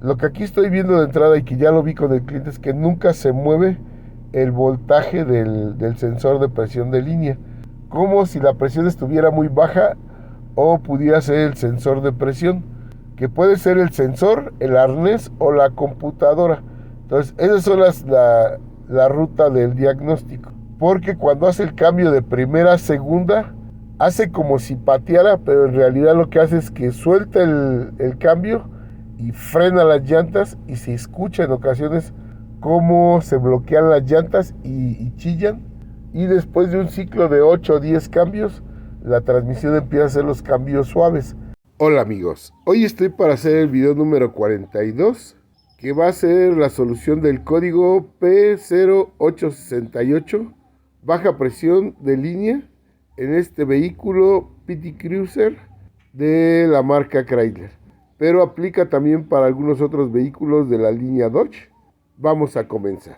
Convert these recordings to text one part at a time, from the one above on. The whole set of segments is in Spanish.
Lo que aquí estoy viendo de entrada y que ya lo vi con el cliente es que nunca se mueve el voltaje del sensor de presión de línea, como si la presión estuviera muy baja o pudiera ser el sensor de presión, que puede ser el sensor, el arnés o la computadora. Entonces esas son la ruta del diagnóstico, porque cuando hace el cambio de primera a segunda hace como si pateara, pero en realidad lo que hace es que suelta el cambio y frena las llantas, y se escucha en ocasiones cómo se bloquean las llantas y chillan, y después de un ciclo de 8 o 10 cambios la transmisión empieza a hacer los cambios suaves. Hola amigos, hoy estoy para hacer el video número 42, que va a ser la solución del código P0868, baja presión de línea, en este vehículo PT Cruiser de la marca Chrysler, pero aplica también para algunos otros vehículos de la línea Dodge. Vamos a comenzar.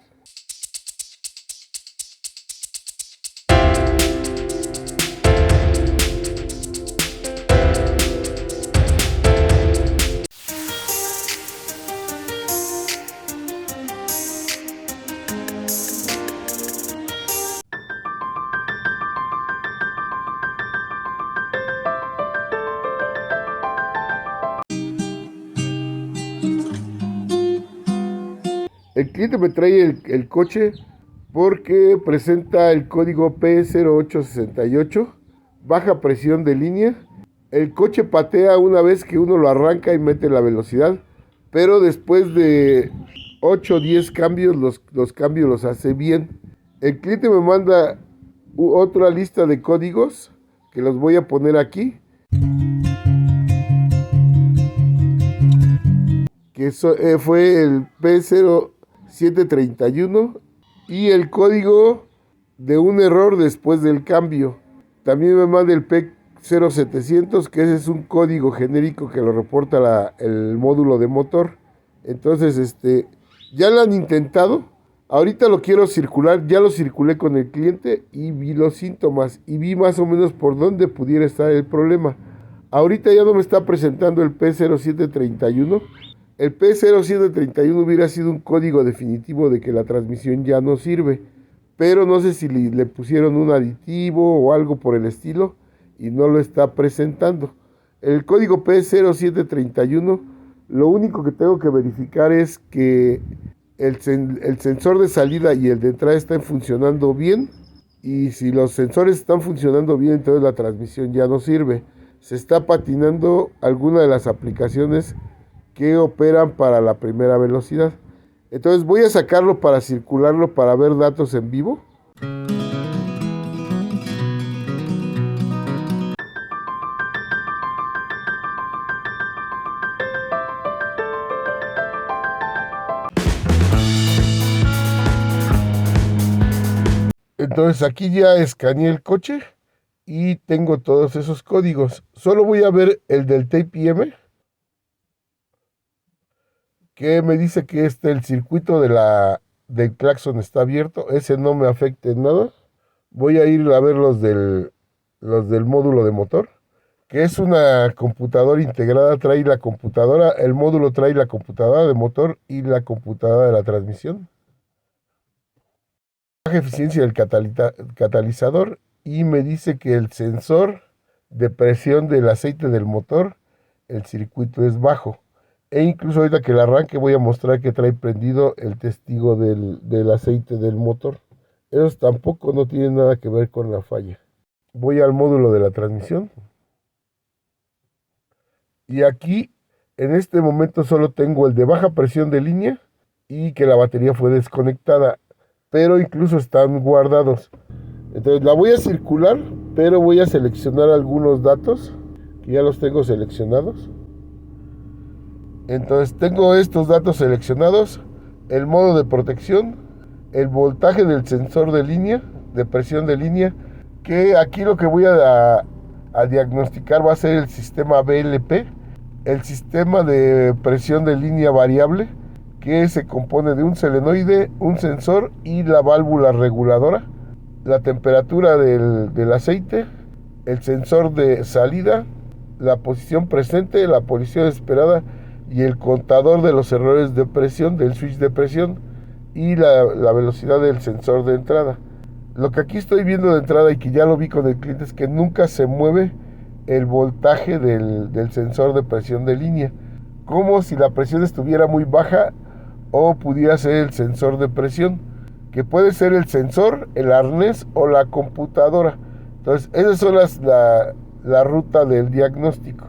El cliente me trae el coche porque presenta el código P0868, baja presión de línea. El coche patea una vez que uno lo arranca y mete la velocidad, pero después de 8 o 10 cambios, los cambios los hace bien. El cliente me manda otra lista de códigos que los voy a poner aquí, que fue el P0731 y el código de un error después del cambio. También me manda el P0700, que ese es un código genérico que lo reporta el módulo de motor. Entonces, ya lo han intentado. Ahorita lo quiero circular, ya lo circulé con el cliente y vi los síntomas y vi más o menos por dónde pudiera estar el problema. Ahorita ya no me está presentando el P0731. El P0731 hubiera sido un código definitivo de que la transmisión ya no sirve, pero no sé si le pusieron un aditivo o algo por el estilo y no lo está presentando. El código P0731, lo único que tengo que verificar es que el sensor de salida y el de entrada están funcionando bien, y si los sensores están funcionando bien, entonces la transmisión ya no sirve. Se está patinando alguna de las aplicaciones que operan para la primera velocidad. Entonces voy a sacarlo para circularlo para ver datos en vivo. Entonces aquí ya escaneé el coche y tengo todos esos códigos. Solo voy a ver el del TPM, que me dice que el circuito del claxon está abierto. Ese no me afecta en nada. Voy a ir a ver los del módulo de motor, que es una computadora integrada. Trae la computadora, el módulo trae la computadora de motor y la computadora de la transmisión. Baja eficiencia del catalizador, y me dice que el sensor de presión del aceite del motor, el circuito es bajo. E incluso ahorita que el arranque voy a mostrar que trae prendido el testigo del aceite del motor. Esos tampoco no tienen nada que ver con la falla. Voy al módulo de la transmisión. Y aquí, en este momento, solo tengo el de baja presión de línea y que la batería fue desconectada, pero incluso están guardados. Entonces la voy a circular, pero voy a seleccionar algunos datos que ya los tengo seleccionados. Entonces tengo estos datos seleccionados: el modo de protección, el voltaje del sensor de línea, de presión de línea, que aquí lo que voy a diagnosticar va a ser el sistema BLP, el sistema de presión de línea variable, que se compone de un solenoide, un sensor y la válvula reguladora, la temperatura del aceite, el sensor de salida, la posición presente, la posición esperada y el contador de los errores de presión, del switch de presión y la velocidad del sensor de entrada. Lo que aquí estoy viendo de entrada y que ya lo vi con el cliente es que nunca se mueve el voltaje del sensor de presión de línea, como si la presión estuviera muy baja o pudiera ser el sensor de presión, que puede ser el sensor, el arnés o la computadora. Entonces esas son la ruta del diagnóstico.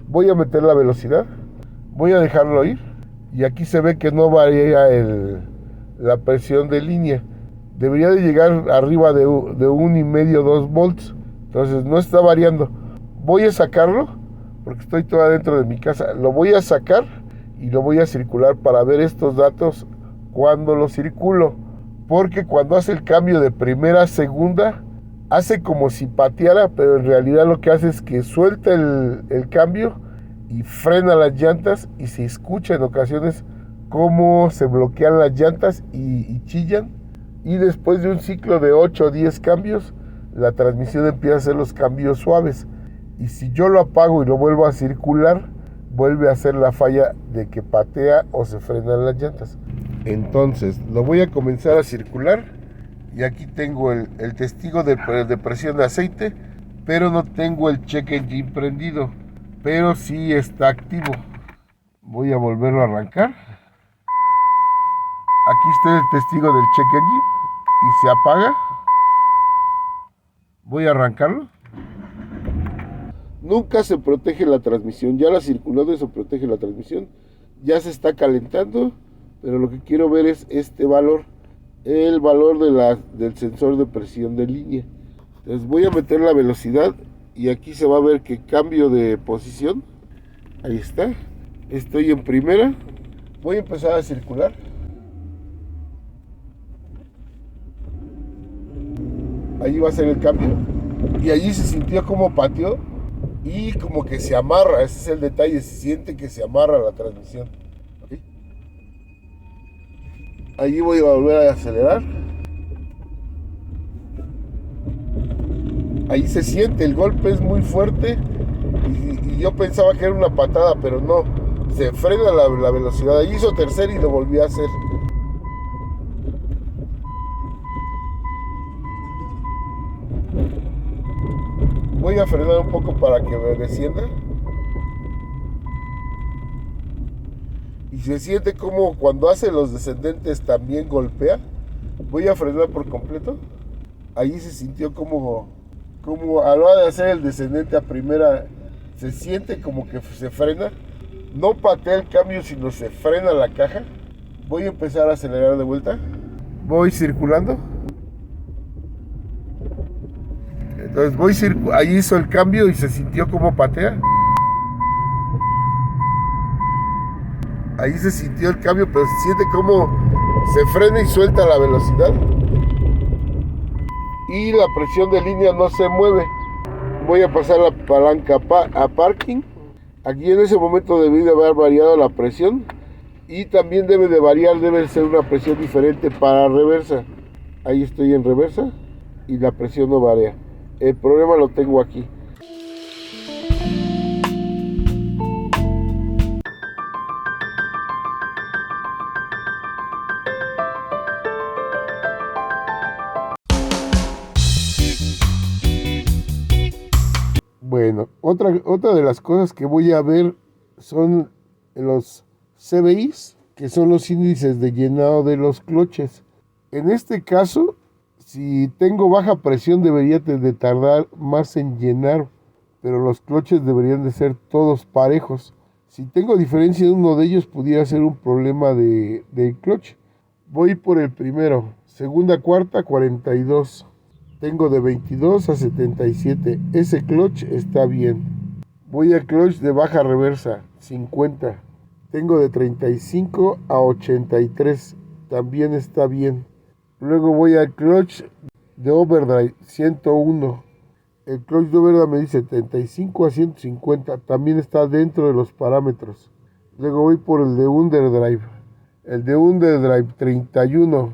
Voy a meter la velocidad, voy a dejarlo ir y aquí se ve que no varía la presión de línea. Debería de llegar arriba de 1,5, 2 volts. Entonces no está variando. Voy a sacarlo porque estoy todavía dentro de mi casa. Lo voy a sacar y lo voy a circular para ver estos datos cuando lo circulo. Porque cuando hace el cambio de primera a segunda, hace como si pateara, pero en realidad lo que hace es que suelta el cambio y frena las llantas, y se escucha en ocasiones cómo se bloquean las llantas y chillan, y después de un ciclo de 8 o 10 cambios la transmisión empieza a hacer los cambios suaves, y si yo lo apago y lo vuelvo a circular, vuelve a hacer la falla de que patea o se frenan las llantas. Entonces lo voy a comenzar a circular y aquí tengo el testigo de presión de aceite, pero no tengo el check engine prendido, pero sí está activo. Voy a volverlo a arrancar. Aquí está el testigo del check engine y se apaga. Voy a arrancarlo. Nunca se protege la transmisión, ya la circulado eso protege la transmisión. Ya se está calentando, pero lo que quiero ver es este valor, el valor del sensor de presión de línea. Entonces voy a meter la velocidad y aquí se va a ver que cambio de posición. Ahí está, estoy en primera. Voy a empezar a circular. Ahí va a ser el cambio y allí se sintió como pateó y como que se amarra. Ese es el detalle, se siente que se amarra la transmisión. ¿Okay? Allí voy a volver a acelerar. Ahí se siente, el golpe es muy fuerte y yo pensaba que era una patada, pero no, se frena la velocidad. Ahí hizo tercera y lo volví a hacer. Voy a frenar un poco para que me descienda. Y se siente como cuando hace los descendentes también golpea. Voy a frenar por completo. Ahí se sintió como a la hora de hacer el descendente a primera, se siente como que se frena. No patea el cambio, sino se frena la caja. Voy a empezar a acelerar de vuelta. Voy circulando. Entonces ahí hizo el cambio y se sintió como patea. Ahí se sintió el cambio, pero se siente como se frena y suelta la velocidad. Y la presión de línea no se mueve. Voy a pasar la palanca a parking. Aquí en ese momento debe de haber variado la presión. Y también debe de variar, debe ser una presión diferente para reversa. Ahí estoy en reversa y la presión no varía. El problema lo tengo aquí. Bueno, otra de las cosas que voy a ver son los CBIs, que son los índices de llenado de los cloches. En este caso, si tengo baja presión debería de tardar más en llenar, pero los cloches deberían de ser todos parejos. Si tengo diferencia en uno de ellos, pudiera ser un problema de clutch. Voy por el primero, segunda cuarta, 42. Tengo de 22 a 77. Ese clutch está bien. Voy al clutch de baja reversa, 50. Tengo de 35 a 83. También está bien. Luego voy al clutch de overdrive, 101. El clutch de overdrive me dice 75 a 150. También está dentro de los parámetros. Luego voy por el de Underdrive. El de Underdrive 31.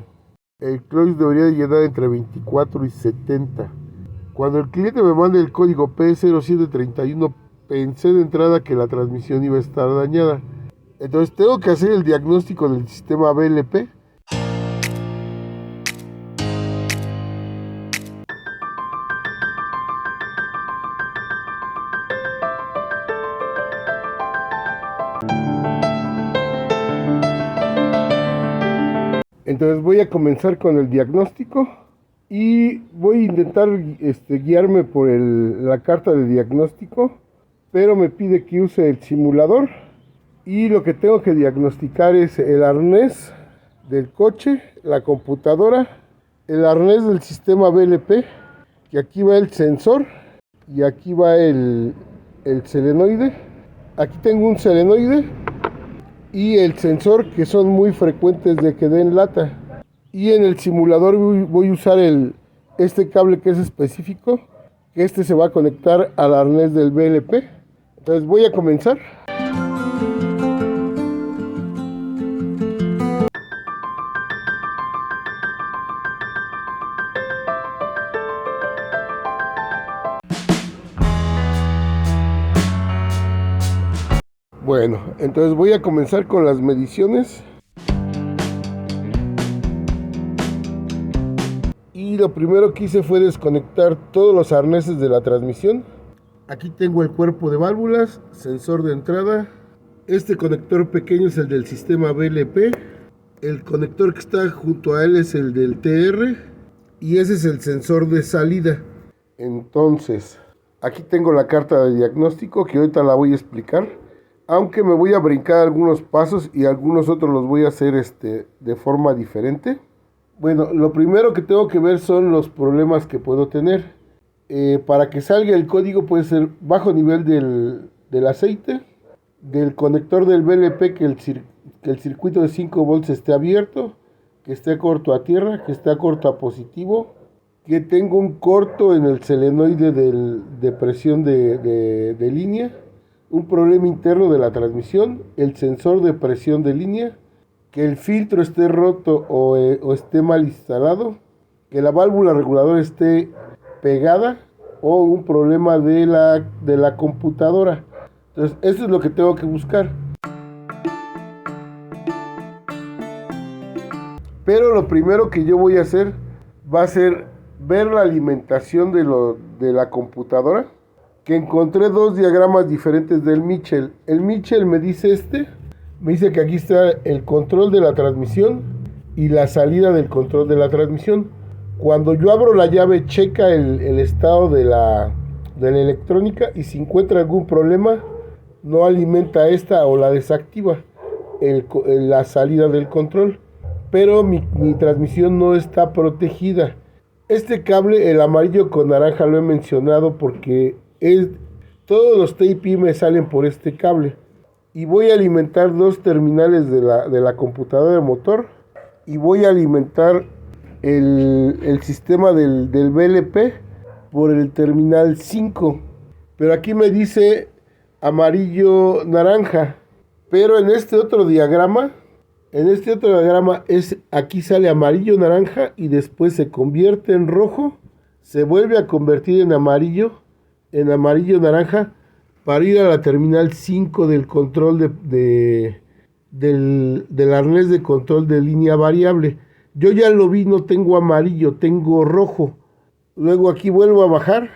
El clutch debería llenar entre 24 y 70. Cuando el cliente me mande el código P0731, pensé de entrada que la transmisión iba a estar dañada. Entonces tengo que hacer el diagnóstico del sistema BLP. Entonces voy a comenzar con el diagnóstico y voy a intentar guiarme por la carta de diagnóstico, pero me pide que use el simulador y lo que tengo que diagnosticar es el arnés del coche, la computadora, el arnés del sistema BLP, que aquí va el sensor y aquí va el solenoide. Aquí tengo un solenoide y el sensor, que son muy frecuentes de que den lata. Y en el simulador voy a usar este cable que es específico, que se va a conectar al arnés del BLP. Entonces voy a comenzar. Bueno, entonces voy a comenzar con las mediciones. Y lo primero que hice fue desconectar todos los arneses de la transmisión. Aquí tengo el cuerpo de válvulas, sensor de entrada. Este conector pequeño es el del sistema BLP. El conector que está junto a él es el del TR. Y ese es el sensor de salida. Entonces, aquí tengo la carta de diagnóstico que ahorita la voy a explicar. Aunque me voy a brincar algunos pasos y algunos otros los voy a hacer de forma diferente. Bueno, lo primero que tengo que ver son los problemas que puedo tener. Para que salga el código puede ser bajo nivel del aceite, del conector del BLP, que el circuito de 5 volts esté abierto, que esté corto a tierra, que esté corto a positivo, que tengo un corto en el solenoide de presión de línea, un problema interno de la transmisión, el sensor de presión de línea, que el filtro esté roto o esté mal instalado, que la válvula reguladora esté pegada o un problema de la computadora. Entonces, eso es lo que tengo que buscar. Pero lo primero que yo voy a hacer va a ser ver la alimentación de la computadora, que encontré dos diagramas diferentes del Mitchell. El Mitchell me dice que aquí está el control de la transmisión y la salida del control de la transmisión. Cuando yo abro la llave, checa el estado de la electrónica y si encuentra algún problema, no alimenta esta o la desactiva la salida del control. Pero mi transmisión no está protegida. Este cable, el amarillo con naranja, lo he mencionado porque todos los TIP me salen por este cable. Y voy a alimentar dos terminales de la computadora de motor. Y voy a alimentar el sistema del BLP por el terminal 5. Pero aquí me dice amarillo naranja. Pero en este otro diagrama, aquí sale amarillo naranja y después se convierte en rojo. Se vuelve a convertir en amarillo naranja, para ir a la terminal 5 del control del arnés de control de línea variable. Yo ya lo vi, no tengo amarillo, tengo rojo. Luego aquí vuelvo a bajar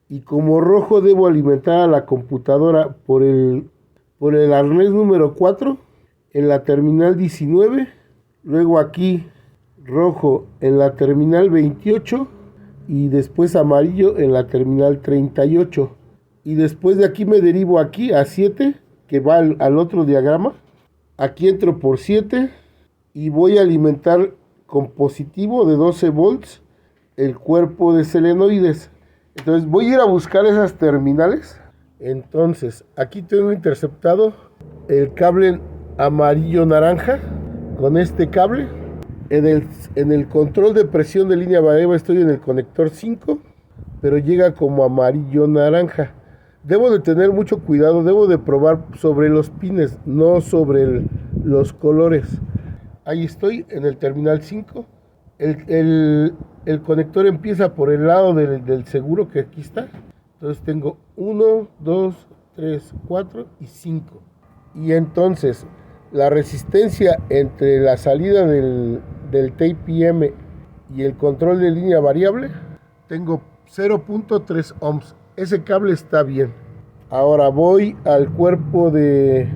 y como rojo debo alimentar a la computadora por el arnés número 4 en la terminal 19. Luego aquí rojo en la terminal 28 y después amarillo en la terminal 38. Y después de aquí me derivo aquí a 7, que va al otro diagrama. Aquí entro por 7 y voy a alimentar con positivo de 12 volts el cuerpo de solenoides. Entonces voy a ir a buscar esas terminales. Entonces aquí tengo interceptado el cable amarillo naranja con este cable. En el control de presión de línea variable estoy en el conector 5, pero llega como amarillo naranja. Debo de tener mucho cuidado, debo de probar sobre los pines, no sobre los colores. Ahí estoy en el terminal 5. El conector empieza por el lado del seguro que aquí está. Entonces tengo 1, 2, 3, 4 y 5. Y entonces la resistencia entre la salida del TPM y el control de línea variable, tengo 0.3 ohms. Ese cable está bien. Ahora voy al cuerpo de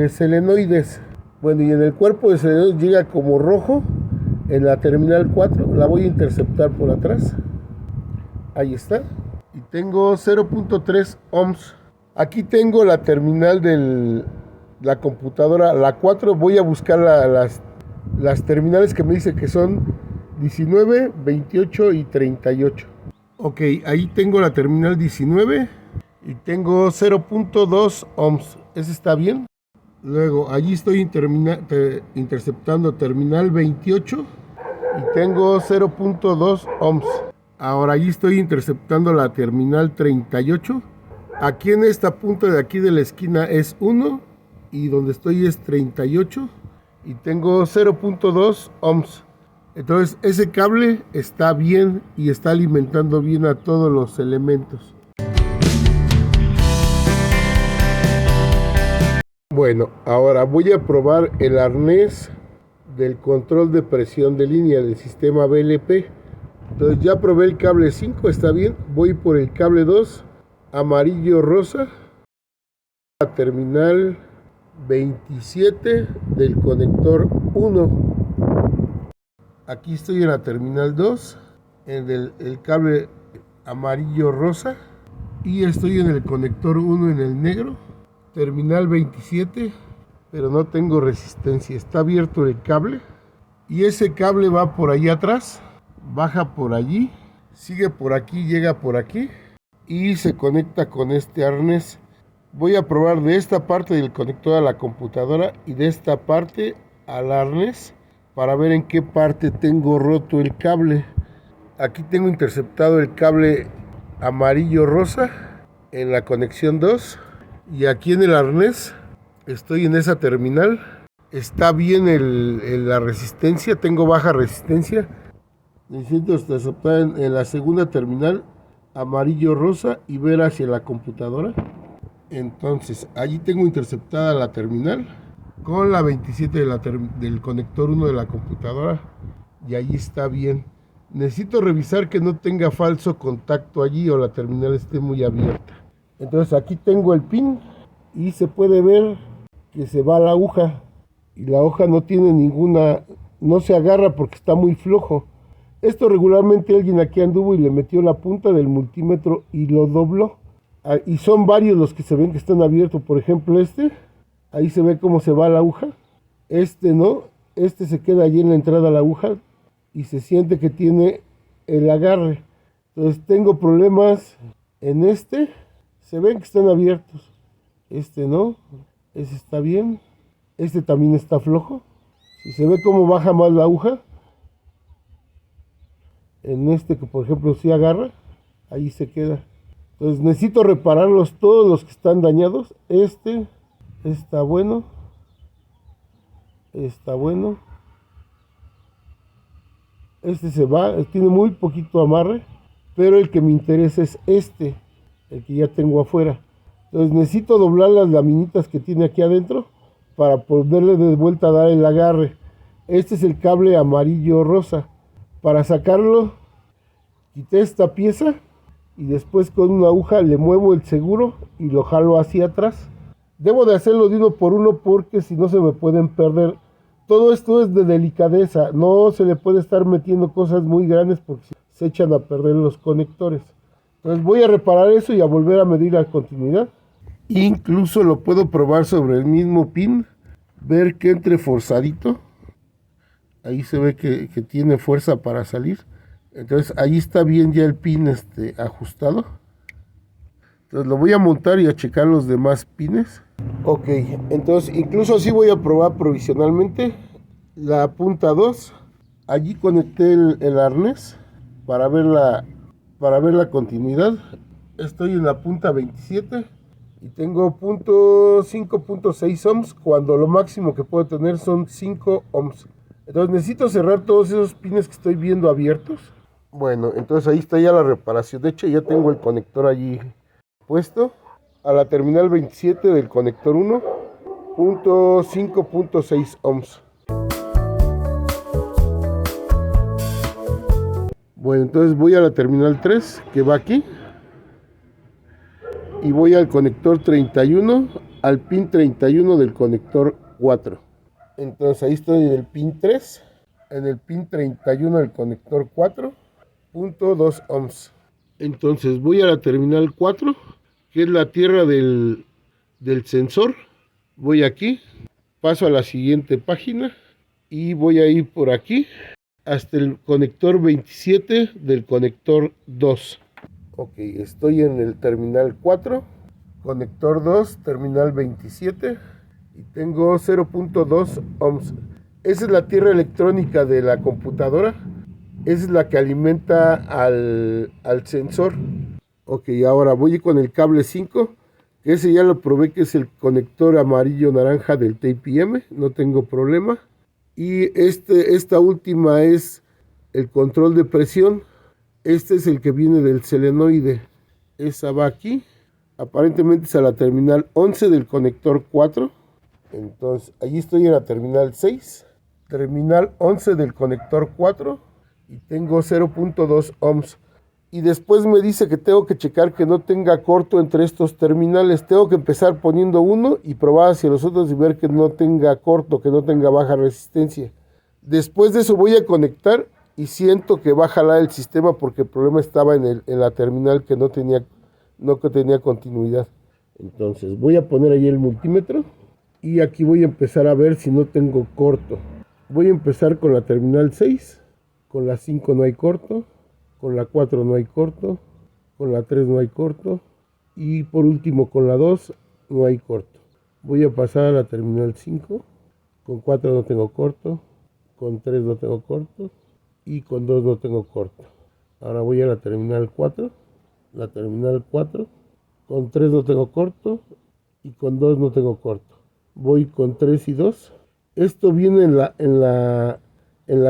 selenoides. Bueno, y en el cuerpo de selenoides llega como rojo en la terminal 4. La voy a interceptar por atrás. Ahí está. Y tengo 0.3 ohms. Aquí tengo la terminal de la computadora, la 4. Voy a buscar las terminales que me dice que son 19, 28 y 38. Ok, ahí tengo la terminal 19 y tengo 0.2 ohms. ¿Ese está bien? Luego, allí estoy interceptando terminal 28 y tengo 0.2 ohms. Ahora allí estoy interceptando la terminal 38. Aquí en esta punta de aquí de la esquina es 1 y donde estoy es 38 y tengo 0.2 ohms. Entonces ese cable está bien y está alimentando bien a todos los elementos. Bueno, ahora voy a probar el arnés del control de presión de línea del sistema BLP. Entonces ya probé el cable 5, está bien. Voy por el cable 2, amarillo rosa, la terminal 27 del conector 1. Aquí estoy en la terminal 2, en el cable amarillo rosa, y estoy en el conector 1 en el negro, terminal 27, pero no tengo resistencia. Está abierto el cable y ese cable va por allá atrás, baja por allí, sigue por aquí, llega por aquí y se conecta con este arnés. Voy a probar de esta parte del conector a la computadora y de esta parte al arnés para ver en qué parte tengo roto el cable. Aquí tengo interceptado el cable amarillo rosa en la conexión 2 y aquí en el arnés estoy en esa terminal. Está bien la resistencia, tengo baja resistencia. Necesito interceptar en la segunda terminal amarillo rosa y ver hacia la computadora. Entonces allí tengo interceptada la terminal con la 27 del conector 1 de la computadora y allí está bien. Necesito revisar que no tenga falso contacto allí o la terminal esté muy abierta. Entonces aquí tengo el pin y se puede ver que se va la aguja y la hoja no tiene ninguna, no se agarra porque está muy flojo. Esto regularmente alguien aquí anduvo y le metió la punta del multímetro y lo dobló. Y son varios los que se ven que están abiertos. Por ejemplo ahí se ve cómo se va la aguja. No, se queda allí en la entrada a la aguja y se siente que tiene el agarre. Entonces tengo problemas en se ven que están abiertos. No, ese está bien. También está flojo. Si se ve cómo baja más la aguja, en que por ejemplo sí agarra, ahí se queda. Entonces necesito repararlos todos los que están dañados. Está bueno. Está bueno. Se va, tiene muy poquito amarre, pero el que me interesa es el que ya tengo afuera. Entonces necesito doblar las laminitas que tiene aquí adentro para poderle de vuelta a dar el agarre. Es el cable amarillo rosa. Para sacarlo, quité esta pieza y después con una aguja le muevo el seguro y lo jalo hacia atrás. Debo de hacerlo de uno por uno porque si no se me pueden perder. Todo esto es de delicadeza, no se le puede estar metiendo cosas muy grandes porque se echan a perder los conectores. Entonces voy a reparar eso y a volver a medir la continuidad. Incluso lo puedo probar sobre el mismo pin, ver que entre forzadito. Ahí se ve que tiene fuerza para salir. Entonces ahí está bien ya el pin ajustado. Entonces lo voy a montar y a checar los demás pines. Ok, entonces incluso así voy a probar provisionalmente la punta 2. Allí conecté el arnés para ver la continuidad. estoy en la punta 27 y tengo 5.6 ohms cuando lo máximo que puedo tener son 5 ohms. Entonces necesito cerrar todos esos pines que estoy viendo abiertos. Bueno, entonces ahí está ya la reparación. De hecho ya tengo el conector allí puesto. A la terminal 27 del conector 1, 5.6 ohms. Bueno, entonces voy a la terminal 3 que va aquí. Y voy al conector 31, al pin 31 del conector 4. Entonces ahí estoy en el pin 3, en el pin 31 del conector 4, 0.2 ohms. Entonces voy a la terminal 4, que es la tierra del sensor. Voy aquí, paso a la siguiente página y voy a ir por aquí hasta el conector 27 del conector 2. Ok, estoy en el terminal 4, conector 2, terminal 27 y tengo 0.2 ohms. Esa es la tierra electrónica de la computadora. Esa es la que alimenta al sensor. Ok, ahora voy con el cable 5, que ese ya lo probé, que es el conector amarillo naranja del TPM, no tengo problema. Y esta última es el control de presión. Este es el que viene del solenoide. Esa va aquí. Aparentemente es a la terminal 11 del conector 4. Entonces, allí estoy en la terminal 6. Terminal 11 del conector 4. Y tengo 0.2 ohms. Y después me dice que tengo que checar que no tenga corto entre estos terminales. Tengo que empezar poniendo uno y probar hacia los otros y ver que no tenga corto, que no tenga baja resistencia. Después de eso voy a conectar y siento que va a jalar el sistema porque el problema estaba en la terminal que no tenía continuidad. Entonces voy a poner ahí el multímetro y aquí voy a empezar a ver si no tengo corto. Voy a empezar con la terminal 6, con la 5 no hay corto, con la 4 no hay corto, con la 3 no hay corto y por último con la 2 no hay corto. Voy a pasar a la terminal 5, con 4 no tengo corto, con 3 no tengo corto y con 2 no tengo corto. Ahora voy a la terminal 4, con 3 no tengo corto y con 2 no tengo corto. Voy con 3 y 2. Esto viene en la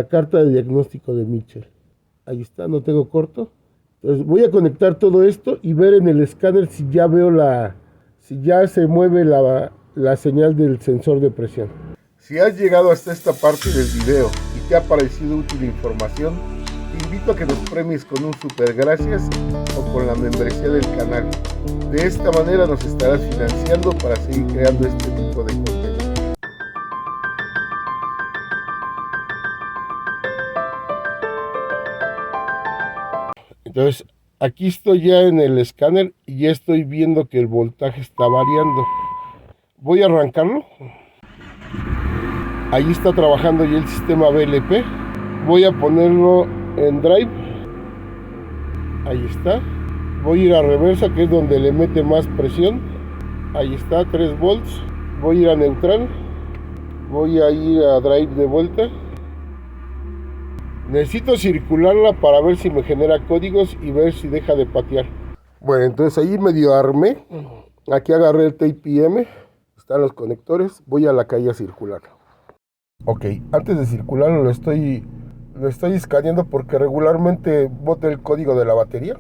carta de diagnóstico de Mitchell. Ahí está, no tengo corto. Entonces voy a conectar todo esto y ver en el escáner si ya veo si ya se mueve la señal del sensor de presión. Si has llegado hasta esta parte del video y te ha parecido útil la información, te invito a que nos premies con un super gracias o con la membresía del canal. De esta manera nos estarás financiando para seguir creando este tipo de contenido. Entonces, aquí estoy ya en el escáner y ya estoy viendo que el voltaje está variando. Voy a arrancarlo. Ahí está trabajando ya el sistema VLP. Voy a ponerlo en drive. Ahí está. Voy a ir a reversa, que es donde le mete más presión. Ahí está, 3 volts. Voy a ir a neutral. Voy a ir a drive de vuelta. Necesito circularla para ver si me genera códigos y ver si deja de patear. Bueno, entonces ahí medio armé. Aquí agarré el TPM. Están los conectores. Voy a la calle a circularlo. Ok, antes de circularlo lo estoy escaneando porque regularmente bota el código de la batería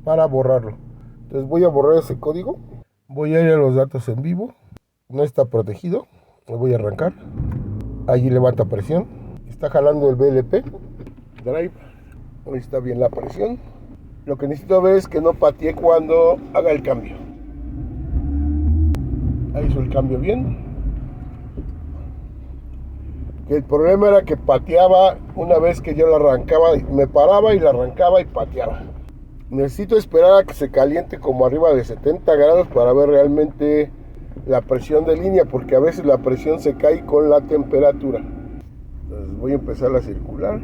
para borrarlo. Entonces voy a borrar ese código. Voy a ir a los datos en vivo. No está protegido. Lo voy a arrancar. Allí levanta presión. Está jalando el VLP. Drive. Ahí está bien la presión. Lo que necesito ver es que no patee cuando haga el cambio. Ahí hizo el cambio bien. El problema era que pateaba una vez que yo la arrancaba, me paraba y la arrancaba y pateaba. Necesito esperar a que se caliente como arriba de 70 grados para ver realmente la presión de línea, porque a veces la presión se cae con la temperatura. Entonces voy a empezar a circular.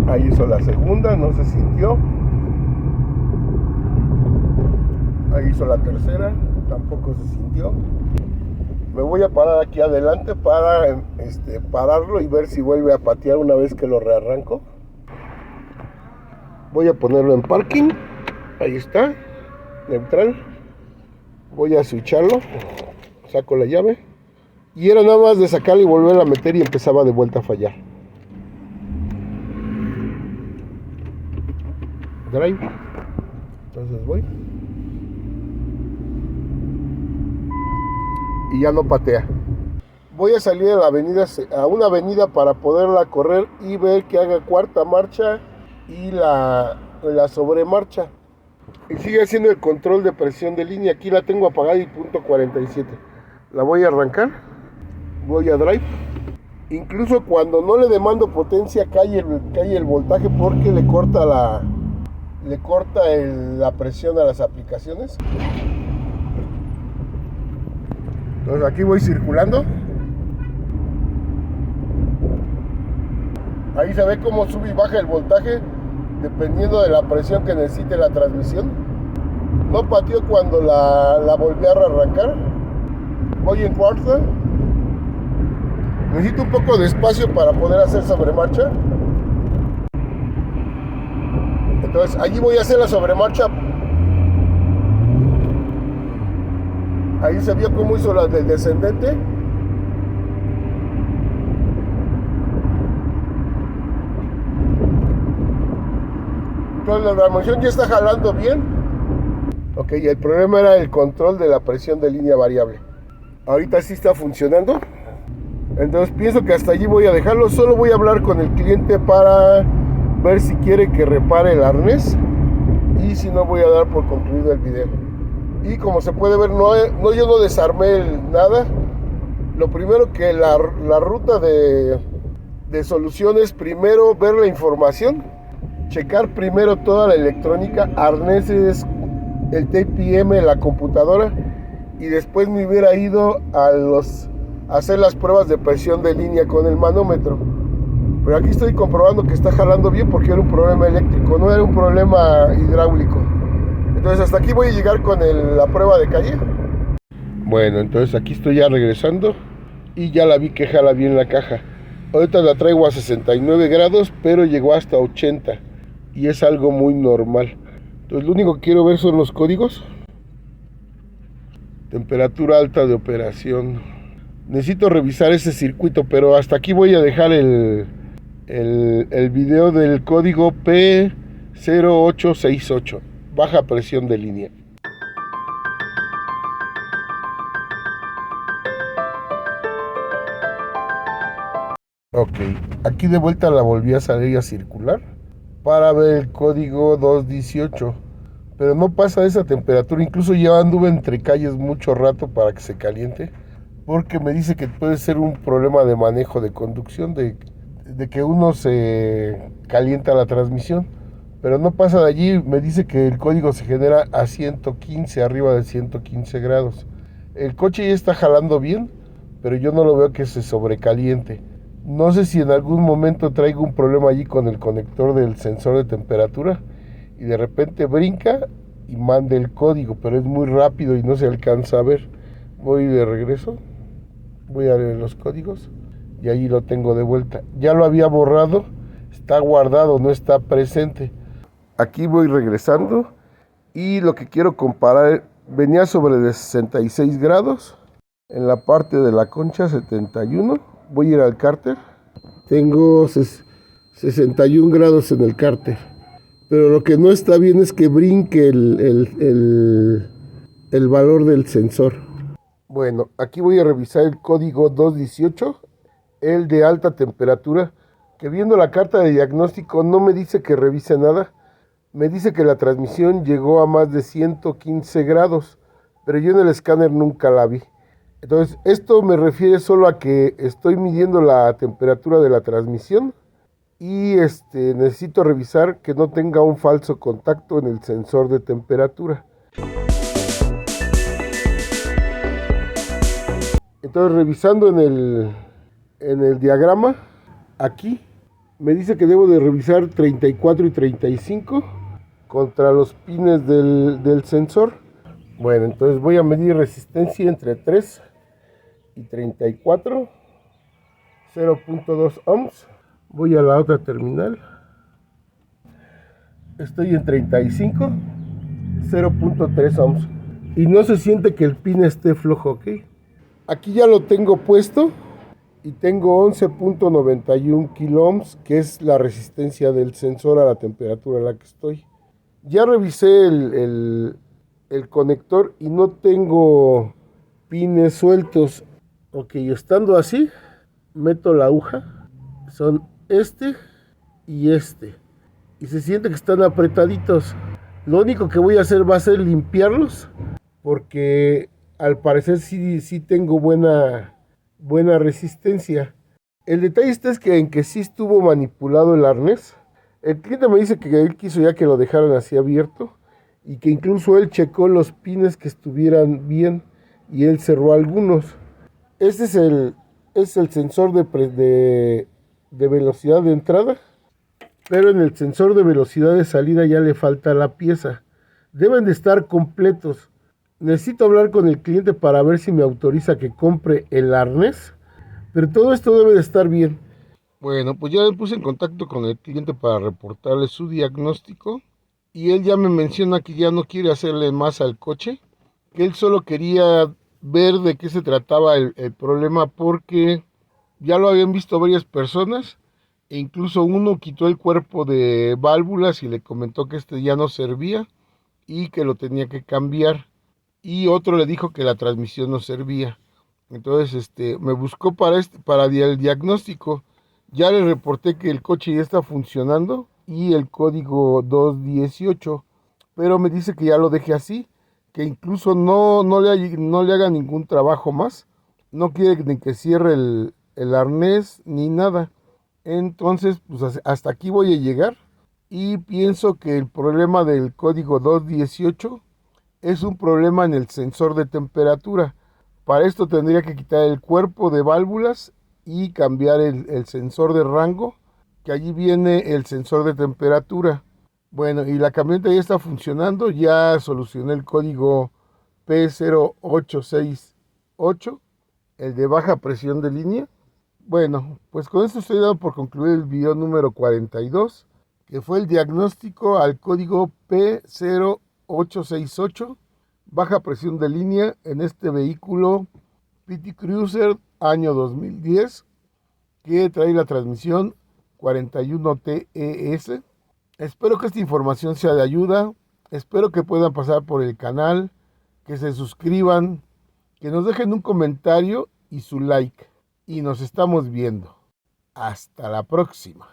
Ahí hizo la segunda, no se sintió. Ahí hizo la tercera, tampoco se sintió. Me voy a parar aquí adelante para pararlo y ver si vuelve a patear una vez que lo rearranco. Voy a ponerlo en parking. Ahí está, neutral. Voy a switcharlo. Saco la llave. Y era nada más de sacarla y volverla a meter y empezaba de vuelta a fallar. Drive. Entonces voy. Y ya no patea. Voy a salir a la avenida, a una avenida para poderla correr y ver que haga cuarta marcha y la sobremarcha. Y sigue haciendo el control de presión de línea. Aquí la tengo apagada y punto 47. La voy a arrancar. Voy a drive. Incluso cuando no le demando potencia cae el voltaje porque le corta la presión a las aplicaciones. Entonces aquí voy circulando. Ahí se ve cómo sube y baja el voltaje dependiendo de la presión que necesite la transmisión. No pateó cuando la volví a arrancar. Voy en cuarta. Necesito un poco de espacio para poder hacer sobremarcha. Entonces allí voy a hacer la sobremarcha. Ahí se vio cómo hizo la del descendente. Entonces la transmisión ya está jalando bien. Ok, el problema era el control de la presión de línea variable. Ahorita sí está funcionando. Entonces pienso que hasta allí voy a dejarlo. Solo voy a hablar con el cliente para ver si quiere que repare el arnés. Y si no, voy a dar por concluido el video. Y como se puede ver, yo no desarmé nada. Lo primero que la ruta de solución es primero ver la información. Checar primero toda la electrónica, arneses, el TPM, la computadora. Y después me hubiera ido a hacer las pruebas de presión de línea con el manómetro. Pero aquí estoy comprobando que está jalando bien porque era un problema eléctrico, no era un problema hidráulico. Entonces hasta aquí voy a llegar con la prueba de calle. Bueno, entonces aquí estoy ya regresando y ya la vi que jala bien la caja. Ahorita la traigo a 69 grados, pero llegó hasta 80 y es algo muy normal. Entonces lo único que quiero ver son los códigos. Temperatura alta de operación. Necesito revisar ese circuito, pero hasta aquí voy a dejar el video del código P0868, baja presión de línea. Ok, aquí de vuelta la volví a salir a circular para ver el código 218, pero no pasa esa temperatura. Incluso ya anduve entre calles mucho rato para que se caliente, porque me dice que puede ser un problema de manejo de conducción, de que uno se calienta la transmisión, pero no pasa de allí. Me dice que el código se genera a 115, arriba de 115 grados. El coche ya está jalando bien, pero yo no lo veo que se sobrecaliente. No sé si en algún momento traigo un problema allí con el conector del sensor de temperatura y de repente brinca y manda el código, pero es muy rápido y no se alcanza a ver. Voy de regreso, voy a leer los códigos y ahí lo tengo de vuelta. Ya lo había borrado, está guardado, no está presente. Aquí voy regresando y lo que quiero comparar, venía sobre de 66 grados, en la parte de la concha 71. Voy a ir al cárter, tengo 61 grados en el cárter, pero lo que no está bien es que brinque el valor del sensor. Bueno, aquí voy a revisar el código 218, el de alta temperatura, que viendo la carta de diagnóstico no me dice que revise nada. Me dice que la transmisión llegó a más de 115 grados, pero yo en el escáner nunca la vi. Entonces, esto me refiere solo a que estoy midiendo la temperatura de la transmisión y necesito revisar que no tenga un falso contacto en el sensor de temperatura. Entonces, revisando en el diagrama, aquí me dice que debo de revisar 34 y 35 contra los pines del sensor. Bueno, entonces voy a medir resistencia entre 3 y 34, 0.2 ohms. Voy a la otra terminal. estoy en 35, 0.3 ohms. Y no se siente que el pin esté flojo, ¿ok? Aquí ya lo tengo puesto y tengo 11.91 kilo ohms, que es la resistencia del sensor a la temperatura a la que estoy. Ya revisé el conector y no tengo pines sueltos. Ok, estando así, meto la aguja. Son este y este. Y se siente que están apretaditos. Lo único que voy a hacer va a ser limpiarlos. Porque al parecer sí tengo buena resistencia. El detalle está en que sí estuvo manipulado el arnés. El cliente me dice que él quiso ya que lo dejaran así abierto y que incluso él checó los pines que estuvieran bien y él cerró algunos. Este es el sensor de velocidad de entrada, pero en el sensor de velocidad de salida ya le falta la pieza. Deben de estar completos. Necesito hablar con el cliente para ver si me autoriza que compre el arnés, pero todo esto debe de estar bien. Bueno, pues ya me puse en contacto con el cliente para reportarle su diagnóstico y él ya me menciona que ya no quiere hacerle más al coche, que él solo quería ver de qué se trataba el problema porque ya lo habían visto varias personas e incluso uno quitó el cuerpo de válvulas y le comentó que este ya no servía y que lo tenía que cambiar, y otro le dijo que la transmisión no servía. Entonces me buscó para el diagnóstico. Ya le reporté que el coche ya está funcionando y el código 218, pero me dice que ya lo deje así, que incluso no le haga ningún trabajo más. No quiere ni que cierre el arnés ni nada. Entonces, pues hasta aquí voy a llegar y pienso que el problema del código 218 es un problema en el sensor de temperatura. Para esto tendría que quitar el cuerpo de válvulas y cambiar el sensor de rango, que allí viene el sensor de temperatura. Bueno, y la camioneta ya está funcionando, ya solucioné el código P0868, el de baja presión de línea. Bueno, pues con esto estoy dando por concluir el video número 42, que fue el diagnóstico al código P0868, baja presión de línea en este vehículo PT Cruiser año 2010, que trae la transmisión 41 TES. Espero que esta información sea de ayuda, espero que puedan pasar por el canal, que se suscriban, que nos dejen un comentario y su like. Y nos estamos viendo. Hasta la próxima.